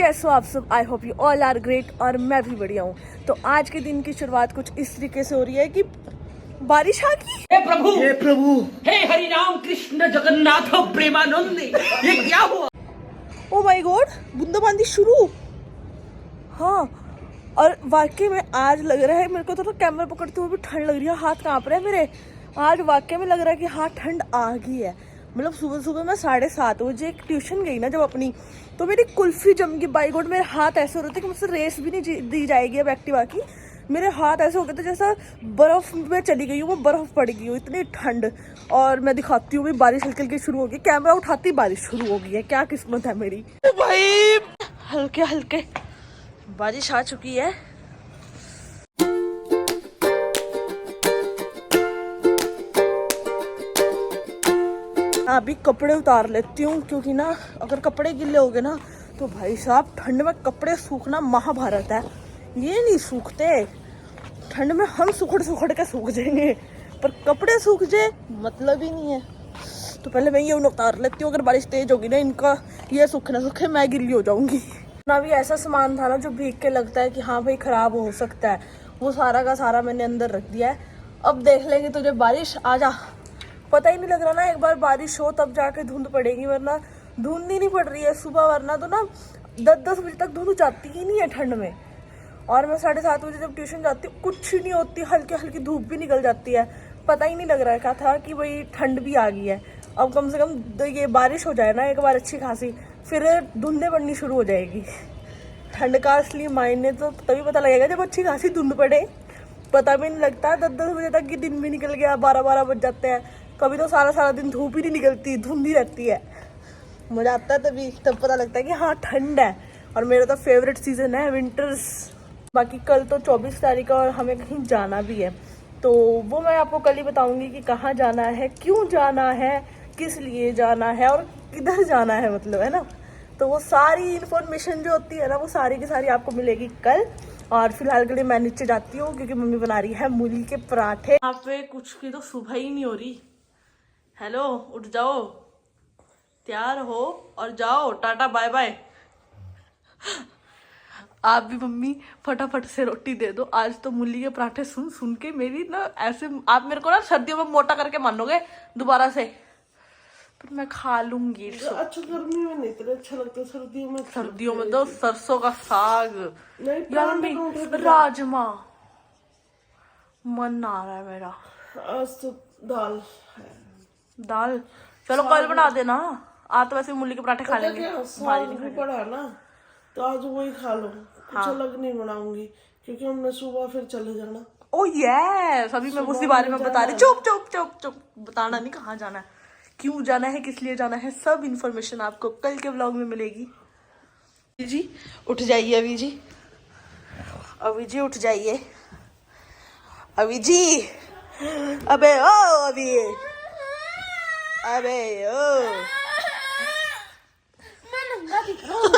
कैसे हो आप सब। I hope you all are great और मैं भी बढ़िया हूँ। तो आज के दिन की शुरुआत कुछ इस तरीके से हो रही है कि बारिश आ गई। हे प्रभु, हे प्रभु, हे हरि राम कृष्ण जगन्नाथ प्रेमानंद, ये क्या हुआ? ओ माय गॉड, बूंदाबांदी शुरू। हाँ, और वाकई में आज लग रहा है मेरे को तो कैमरा पकड़ते हुए भी ठंड लग रही है, हाथ कांप रहे हैं मेरे। आज वाकई में लग रहा है कि हाँ ठंड आ गई है। मतलब सुबह सुबह मैं 7:30 बजे एक ट्यूशन गई ना जब अपनी, तो मेरी कुल्फी जम गई। बाई गॉड, मेरे हाथ ऐसे हो रहे थे कि मुझसे रेस भी नहीं दी जाएगी अब एक्टिवा की। मेरे हाथ ऐसे हो गए थे जैसा बर्फ में चली गई हूँ, मैं बर्फ पड़ गई हूँ, इतनी ठंड। और मैं दिखाती हूँ भी बारिश हल्की हल्की शुरू हो गई, कैमरा उठाती बारिश शुरू हो गई है। क्या किस्मत है मेरी भाई। हल्के हल्के बारिश आ चुकी है। अभी कपड़े उतार लेती हूँ क्योंकि ना अगर कपड़े गिले हो गए ना तो भाई साहब ठंड में कपड़े सूखना महाभारत है। ये नहीं सूखते, ठंड में हम सुखड़ सुखड़ के सूख जाएंगे, पर कपड़े सूख जाए मतलब ही नहीं है। तो पहले मैं ये उतार लेती हूँ, अगर बारिश तेज होगी ना इनका ये सूखे ना सूखे मैं गिल्ली हो जाऊंगी ना। भी ऐसा सामान था ना जो भीग के लगता है कि हाँ भाई खराब हो सकता है, वो सारा का सारा मैंने अंदर रख दिया है। अब देख लेंगे तुझे बारिश आ जा, पता ही नहीं लग रहा ना। एक बार बारिश हो तब जाके धुंध पड़ेगी, वरना धुंध ही नहीं पड़ रही है सुबह, वरना तो ना 10-10 बजे तक धुंध जाती ही नहीं है ठंड में। और मैं 7:30 बजे जब ट्यूशन जाती हूँ कुछ नहीं होती, हल्की हल्की धूप भी निकल जाती है, पता ही नहीं लग रहा है क्या था कि भाई ठंड भी आ गई है। अब कम से कम ये बारिश हो जाए ना एक बार अच्छी खासी, फिर धुंधें पड़नी शुरू हो जाएगी। ठंड का असली मायने तो तभी पता लगेगा जब अच्छी खासी धुंध पड़े, पता भी नहीं लगता। 10-10 बजे तक की दिन भी निकल गया, 12-12 बज जाते हैं। कभी तो सारा सारा दिन धूप ही नहीं निकलती, धुंध ही रहती है। मजा आता है तभी, तब पता लगता है कि हाँ ठंड है। और मेरा तो फेवरेट सीजन है विंटर्स। बाकी कल तो 24 तारीख है और हमें कहीं जाना भी है, तो वो मैं आपको कल ही बताऊंगी कि कहाँ जाना है, क्यों जाना है, किस लिए जाना है और किधर जाना है, मतलब है ना। तो वो सारी इन्फॉर्मेशन जो होती है ना वो सारी की सारी आपको मिलेगी कल। और फिलहाल के लिए मैं नीचे जाती हूँ क्योंकि मम्मी बना रही है मूली के पराठे। यहाँ पे कुछ की तो सुबह ही नहीं हो रही। हेलो, उठ जाओ, तैयार हो और जाओ, टाटा बाय बाय। आप भी मम्मी फटाफट से रोटी दे दो। आज तो मूली के पराठे सुन सुन के मेरी ना ऐसे, आप मेरे को ना सर्दियों में मोटा करके मानोगे दोबारा से, पर मैं खा लूंगी। अच्छा गर्मी में नहीं इतना अच्छा लगता, सर्दियों में तो सरसों का साग या मम्मी राजमा मन आ रहा है मेरा। आज तो दाल है। दाल चलो कल बना देना। आज तो वैसे मूली के पराठे खा लेंगे, साग भी पड़ा है ना, तो आज वही खा लो। कुछ अलग नहीं बनाऊंगी क्योंकि हमने सुबह फिर चले जाना। ओ यस, अभी मैं उसी बारे में बता रही। चुप चुप चुप चुप, बताना नहीं कहाँ जाना है, क्यों जाना है, किस लिए जाना है, सब इन्फॉर्मेशन आपको कल के व्लॉग में मिलेगी। जी उठ जाइए अभी जी, अभी जी उठ जाइए, अभी जी। अबे ओ अभी, अबे ओ,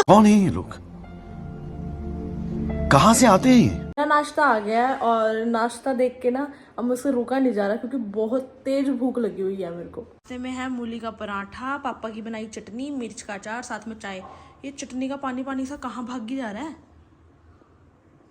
कौन है ये लोग, कहाँ से आते हैं ये? मेरा नाश्ता आ गया है और नाश्ता देख के ना अब मुझसे रुका नहीं जा रहा क्योंकि बहुत तेज भूख लगी हुई है मेरे को। नाश्ते में है मूली का पराठा, पापा की बनाई चटनी, मिर्च का अचार, साथ में चाय। ये चटनी का पानी पानी सा कहाँ भाग जा रहा है।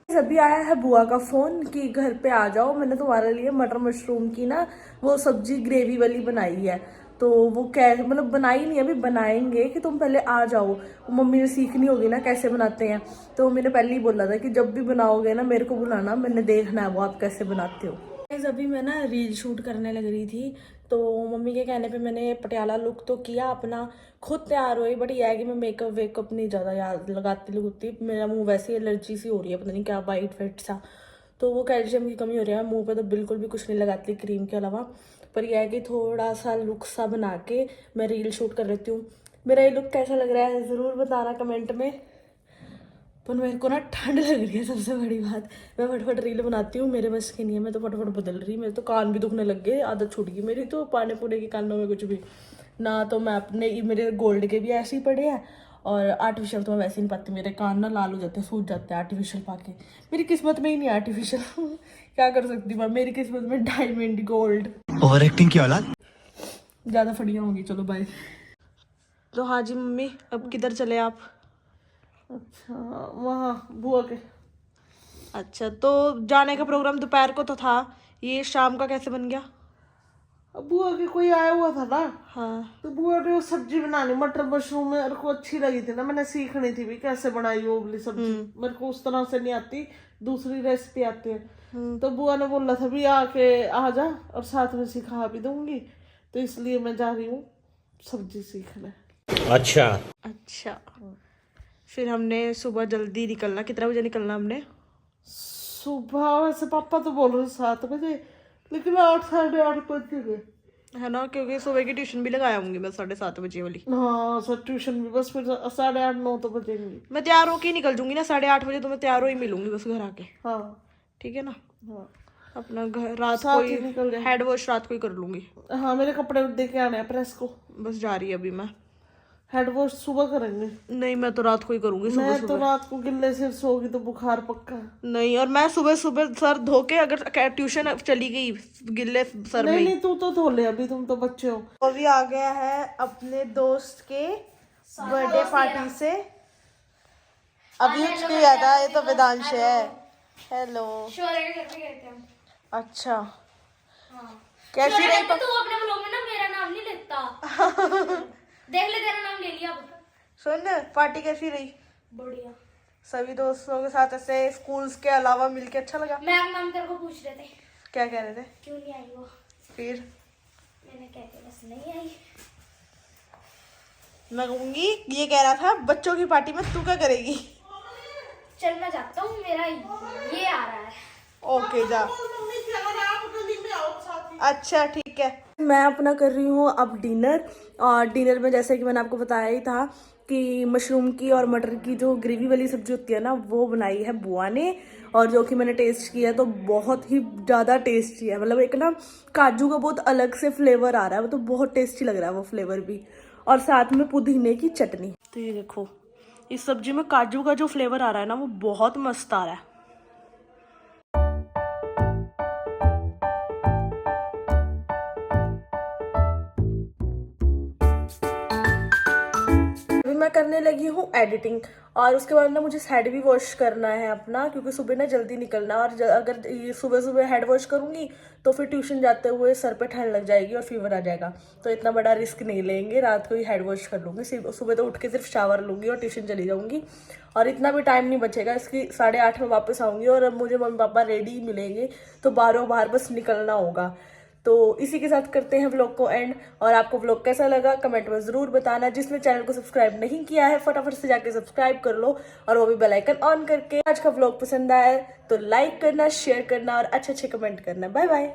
अभी आया है बुआ का फोन कि घर पे आ जाओ, मैंने तुम्हारे लिए मटर मशरूम की ना वो सब्जी ग्रेवी वाली बनाई है। तो वो क्या मतलब बनाई नहीं अभी, बनाएंगे कि तुम पहले आ जाओ, मम्मी ने सीखनी होगी ना कैसे बनाते हैं। तो मैंने पहले ही बोला था कि जब भी बनाओगे ना मेरे को बुलाना, मैंने देखना है वो आप कैसे बनाते हो। अभी मैं ना रील शूट करने लग रही थी, तो मम्मी के कहने पे मैंने पटियाला लुक तो किया अपना, खुद तैयार हुई। बट यह है कि मैं मेकअप वेकअप नहीं ज़्यादा याद लगाती, मेरा मुंह वैसे एलर्जी सी हो रही है, पता नहीं क्या वाइट वाइट सा, तो वो कैल्शियम की कमी हो रही है मुंह पे, तो बिल्कुल भी कुछ नहीं लगाती क्रीम के अलावा। पर यह है कि थोड़ा सा लुक सा बना के मैं रील शूट कर लेती हूँ। मेरा ये लुक कैसा लग रहा है ज़रूर बताना कमेंट में। पर मेरे को ना ठंड लग रही है, सबसे बड़ी बात। मैं फटफट रील बनाती हूँ, मेरे बस की नहीं है, मैं तो फटफट बदल रही। मेरे तो कान भी दुखने लग गए, आदत छूट गई मेरी तो पाने पुने की कानों में कुछ भी ना। तो मैं अपने मेरे गोल्ड के भी ऐसे ही पड़े हैं, और आर्टिफिशियल तो मैं वैसे नहीं पाती, मेरे कान ना लाल हो जाते हैं, सूज जाते हैं आर्टिफिशियल पाके। मेरी किस्मत में ही नहीं आर्टिफिशियल क्या कर सकती हूँ, मेरी किस्मत में डायमंड गोल्ड। ओवर एक्टिंग की औलाद। ज़्यादा फड़ियाँ होंगी, चलो बाय। तो हाँ जी मम्मी, अब किधर चले आप? अच्छा वहाँ बुआ के। अच्छा, तो जाने का प्रोग्राम दोपहर को तो था, ये शाम का कैसे बन गया? अब बुआ के कोई आया हुआ था ना, हाँ। तो बुआ ने वो सब्जी बनानी मटर मशरूम मेरे को अच्छी लगी थी ना, मैंने सीखनी थी भी कैसे बनाई वो वाली सब्जी। मेरे को उस तरह से नहीं आती, दूसरी रेसिपी आती है। तो बुआ ने बोला था भी आके आ जा और साथ में सिखा भी दूंगी, तो इसलिए मैं जा रही हूँ सब्जी सीखने। अच्छा। अच्छा, फिर हमने सुबह जल्दी निकलना, कितना बजे निकलना हमने? सुबह वैसे पापा तो बोल रहे 7 बजे, लेकिन 8 साढ़े 8 बज गए। है ना, क्योंकि सुबह की ट्यूशन भी लगाया होंगी मैं 7:30 बजे वाली। हाँ सर ट्यूशन भी बस फिर 8:30 9 तो बजेंगे। मैं तैयार होके ही निकल जूंगी ना 8:30 बजे, तो मैं तैयार हो ही मिलूंगी बस घर आके। हाँ ठीक है ना, हाँ अपना घर रात साथ को ही निकल जाएंगे। हेड वॉश रात को ही कर लूंगी। हाँ मेरे कपड़े दे के आने हैं प्रेस को। बस जा रही है अभी मैं। हेड वॉश सुबह करेंगे। नहीं, मैं तो रात को ही करूंगी सुबह मैं तो सुबह। रात को गिल्ले सिर सोगी तो बुखार पक्का है। नहीं, और मैं सुबह सुबह सर धो के अगर ट्यूशन चली गई गिल्ले सर में नहीं ही। नहीं तू तो धो ले, अभी तुम तो बच्चे हो। अभी आ गया है अपने दोस्त के बर्थडे पार्टी से। अभी उठ के गया था, ये तो वेदांश है। हेलो। शोले के घर पे गए थे हम। अच्छा, हाँ। कैसी शोले रही? कहते, तू अपने ब्लॉग में ना मेरा नाम नहीं लेता। देख ले तेरा नाम ले लिया अब। सुन, पार्टी कैसी रही? बढ़िया। सभी दोस्तों के साथ ऐसे स्कूल्स के अलावा मिलके अच्छा लगा? मैम तेरे को पूछ रहे थे क्या कह रहे थे? क्यों नहीं आई वो। फिर मैंने कह दिया बस नहीं आई। मैं कहूंगी ये कह रहा था बच्चों की पार्टी में तू क्या करेगी? चल मैं जाता हूँ, मेरा ये आ रहा है। ओके जा। अच्छा ठीक है, मैं अपना कर रही हूँ अब डिनर। और डिनर में जैसे कि मैंने आपको बताया ही था कि मशरूम की और मटर की जो ग्रेवी वाली सब्जी होती है ना, वो बनाई है बुआ ने। और जो कि मैंने टेस्ट किया तो बहुत ही ज़्यादा टेस्टी है। मतलब एक ना काजू का बहुत अलग से फ्लेवर आ रहा है, वो तो बहुत टेस्टी लग रहा है वो फ्लेवर भी। और साथ में पुदीने की चटनी। तो ये देखो, इस सब्जी में काजू का जो फ्लेवर आ रहा है ना, वो बहुत मस्त आ रहा है। मैं करने लगी हूँ एडिटिंग, और उसके बाद ना मुझे हेड भी वॉश करना है अपना, क्योंकि सुबह ना जल्दी निकलना। और अगर ये सुबह सुबह हेड वॉश करूँगी तो फिर ट्यूशन जाते हुए सर पे ठंड लग जाएगी और फीवर आ जाएगा। तो इतना बड़ा रिस्क नहीं लेंगे, रात को ही हेड वॉश कर लूँगी। सुबह तो उठ के सिर्फ शावर लूँगी और ट्यूशन चली जाऊँगी। और इतना भी टाइम नहीं बचेगा, इसकी 8:30 में वापस आऊँगी। और अब मुझे मम्मी पापा रेडी मिलेंगे, तो बाहर बस निकलना होगा। तो इसी के साथ करते हैं व्लॉग को एंड। और आपको व्लॉग कैसा लगा कमेंट में ज़रूर बताना। जिसने चैनल को सब्सक्राइब नहीं किया है फटाफट से जाके सब्सक्राइब कर लो, और वो भी बेल आइकन ऑन करके। आज का व्लॉग पसंद आया तो लाइक करना, शेयर करना और अच्छे कमेंट करना। Bye bye.